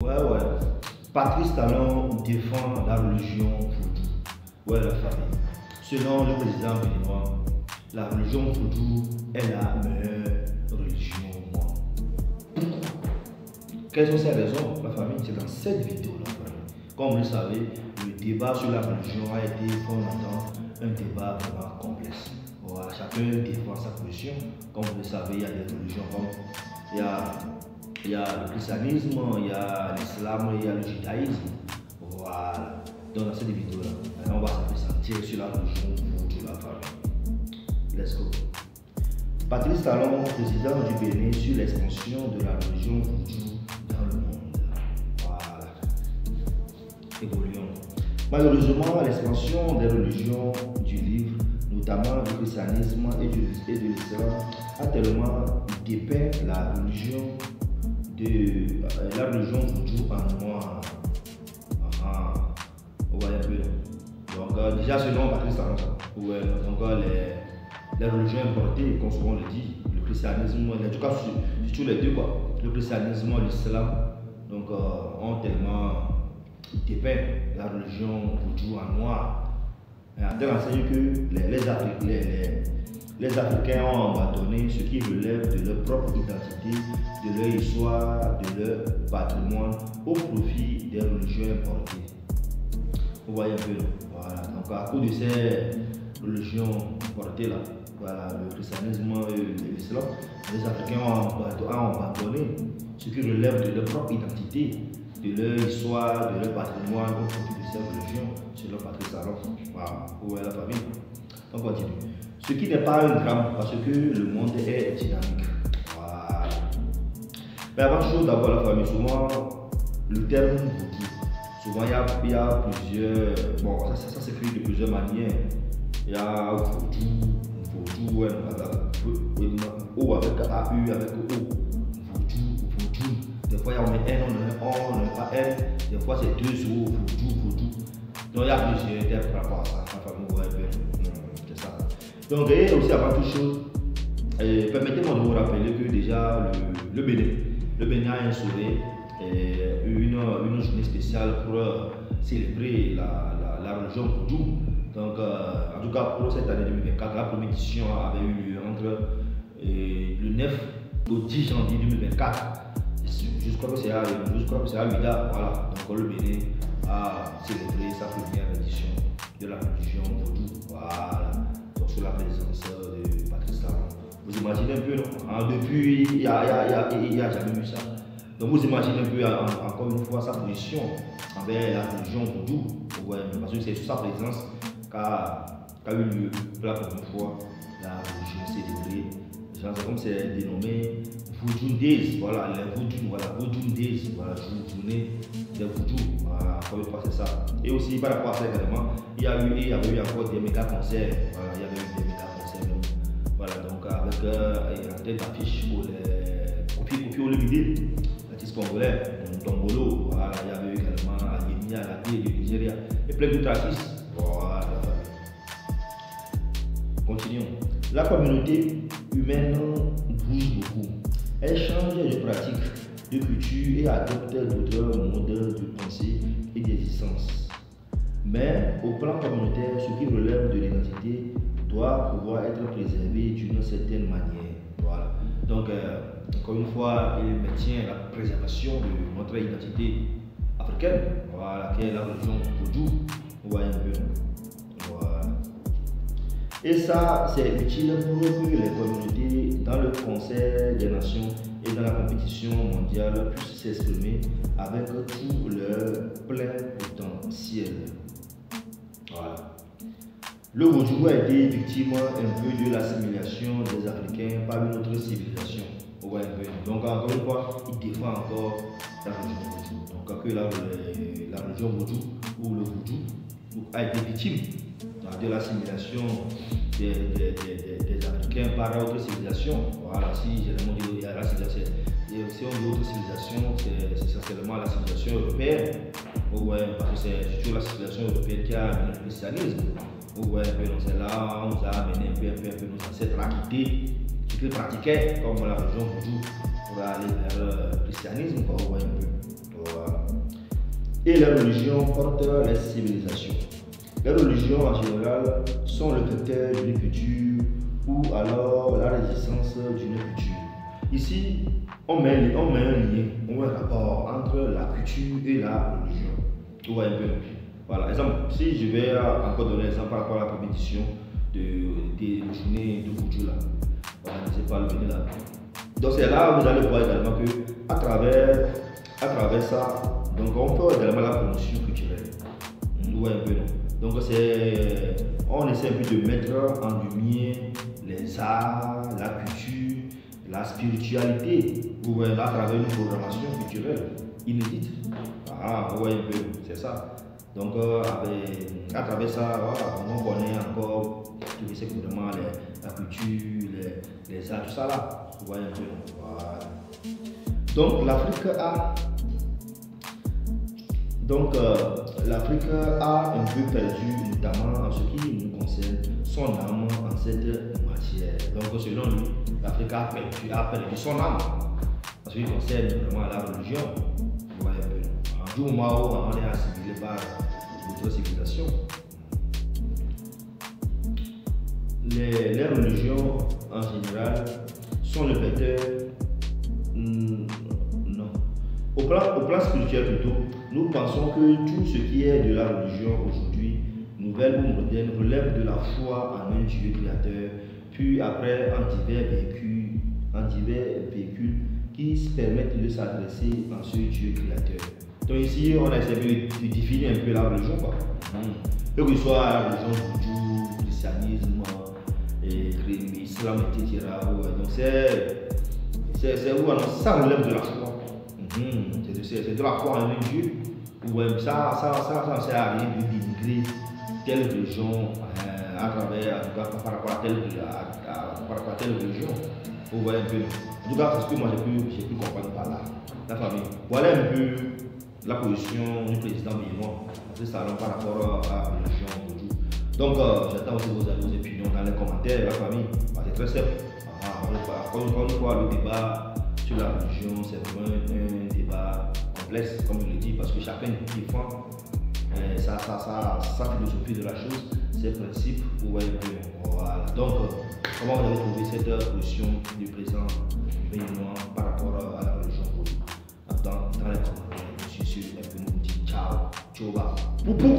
Ouais. Patrice Talon défend la religion vaudou. Ouais, la famille. Selon le président béninois, la religion vaudou est la meilleure religion au monde. Quelles sont ces raisons, la famille? C'est dans cette vidéo, la famille. Comme vous le savez, le débat sur la religion a été pendant longtemps un débat vraiment complexe. Voilà, chacun défend sa position. Comme vous le savez, il y a des religions comme il y a le christianisme, il y a l'islam, il y a le judaïsme. Voilà. Donc dans cette vidéo-là, on va s'appesantir sur la religion de la famille. Let's go. Patrice Talon, président du Bénin, sur l'expansion de la religion vaudou dans le monde. Voilà. Évoluons. Malheureusement, l'expansion des religions du livre, notamment du christianisme et de l'islam, a tellement dépeint la religion vaudou en noir. Vous voyez un peu. Donc, déjà, selon Patrice Talon, les religions importées, comme souvent on le dit, le christianisme, en tout cas, surtout les deux, quoi, le christianisme et l'islam, donc, ont tellement dépeint la religion vaudou en noir. En tel enseigne que les Africains ont abandonné ce qui relève de leur propre identité, de leur histoire, de leur patrimoine, au profit des religions importées. Vous voyez un peu, voilà. Donc à cause de ces religions importées là, voilà, le christianisme et l'islam, les Africains ont abandonné ce qui relève de leur propre identité, de leur histoire, de leur patrimoine, au profit de ces religions, selon Patrice Talon. Voilà, vous voyez la famille. On continue. Ce qui n'est pas un drame parce que le monde est dynamique. Voilà. Mais avant toute chose, d'abord la famille, souvent le terme vaudou, souvent il y a plusieurs. Bon, ça s'écrit de plusieurs manières. Il y a vaudou, O avec AU, avec O. Vaudou. Des fois on met N, on ne met pas N. Des fois c'est deux O, vaudou. Donc il y a plusieurs termes par rapport à ça. La famille, vous voyez bien. C'est ça. Donc, et aussi avant toute chose, permettez-moi de vous rappeler que déjà le Bénin a instauré une journée spéciale pour célébrer la religion vaudou. Donc, en tout cas pour cette année 2024, la première édition avait eu lieu entre le 9 au 10 janvier 2024. Je crois que c'est à Ouida. Voilà. Donc, le Bénin a célébré sa première édition de la religion vaudou. Voilà. Sous la présence de Patrice Talon. Vous imaginez un peu, non? Depuis, il n'y a jamais eu ça. Donc vous imaginez un peu, encore une fois, sa position envers la religion vaudou. Parce que c'est sous sa présence qu'a eu lieu pour la première fois la religion célébrée. Comme c'est dénommé Voodoo Days, voilà, les Voodoo Days, voilà, journée des Voodoo, voilà, encore une fois c'est ça. Et aussi par rapport à ça également, il y avait eu encore des méga concerts, voilà, il y avait eu des méga concerts, voilà, donc avec en tête d'affiche pour les Kofi Olomide, l'artiste congolais, Tombolo, voilà, il y avait eu également Ayemia, la télé du Nigeria, et plein d'autres artistes, voilà. Continuons. La communauté humaine bouge beaucoup. Elle change de pratique, de culture et adopte d'autres modèles de pensée et d'existence. Mais au plan communautaire, ce qui relève de l'identité doit pouvoir être préservé d'une certaine manière. Voilà. Donc, encore une fois, il maintient la préservation de notre identité africaine, voilà, qui est la religion vaudou. Vous voyez un peu. Voilà. Et ça, c'est utile pour que les communautés, dans le concert des nations et dans la compétition mondiale, puissent s'exprimer avec tout leur plein potentiel. Voilà. Le vaudou a été victime un peu de l'assimilation des Africains par une autre civilisation. Ouais, donc encore une fois, il défend encore la religion vaudou. Donc que la religion vaudou ou le vaudou a été victime de l'assimilation des Africains par d'autres civilisations. Voilà, si généralement il y a la civilisation, et si on dit autre civilisation, c'est essentiellement la civilisation européenne. Ouais, parce que c'est surtout la civilisation européenne qui a amené le christianisme. Ouais, donc c'est là où on nous a amené un peu nos ancêtres à quitter ce qu'ils pratiquaient, comme la religion vaudou, pour aller vers le christianisme. Ouais, un peu. Voilà. Et les religions portent les civilisations. Les religions en général sont le vecteur d'une culture ou alors la résistance d'une culture. Ici, on met un lien, on met un rapport entre la culture et la religion. Vous voyez un peu. Voilà, exemple, si je vais encore donner un exemple par rapport à la première édition des journées de culture là, organisée par le Bénin là. Donc c'est là où vous allez voir également que à travers ça, donc on peut également la promotion culturelle. Vous voyez un peu, non? Donc on essaie un peu de mettre en lumière les arts, la culture, la spiritualité, vous voyez, à travers une programmation culturelle inédite. Ah, vous voyez un peu, c'est ça. Donc à travers ça, voilà, on connaît encore tout simplement la culture, les arts, tout ça là. Vous voyez un peu. Voilà. Donc l'Afrique a un peu perdu, notamment en ce qui nous concerne, son âme en cette matière. Donc selon lui, l'Afrique a perdu son âme en ce qui concerne vraiment la religion. Vous voyez un peu. Du moment où on est assimilé par d'autres civilisations, les religions en général sont le vecteur. Non. Au plan spirituel plutôt, nous pensons que tout ce qui est de la religion aujourd'hui, nouvelle ou moderne, relève de la foi en un Dieu créateur, puis après en divers véhicules qui se permettent de s'adresser à ce Dieu créateur. Donc ici, on a essayé de définir un peu la religion, quoi. Que ce soit la religion du christianisme, l'islam, etc. Donc c'est où ça relève de la foi. C'est de la foi en un Dieu. Ça ne sert à rien de dénigrer telle religion par rapport à telle religion. Vous voyez un peu. En tout cas, c'est ce que moi j'ai pu comprendre par là. La famille. Voilà un peu la position du président béninois de ce salon par rapport à la religion aujourd'hui. Donc, j'attends aussi vos opinions dans les commentaires, la famille. C'est très simple. Encore une fois, le débat sur la religion, c'est vraiment un débat complexe, comme je le dis, parce que chacun défend sa philosophie de la chose, ses principes. Vous voyez un peu. Voilà. Donc, comment vous avez trouvé cette position du président béninois par rapport à la religion dans les commentaires? Je suis sûr que vous nous dites ciao, ciao, poupou.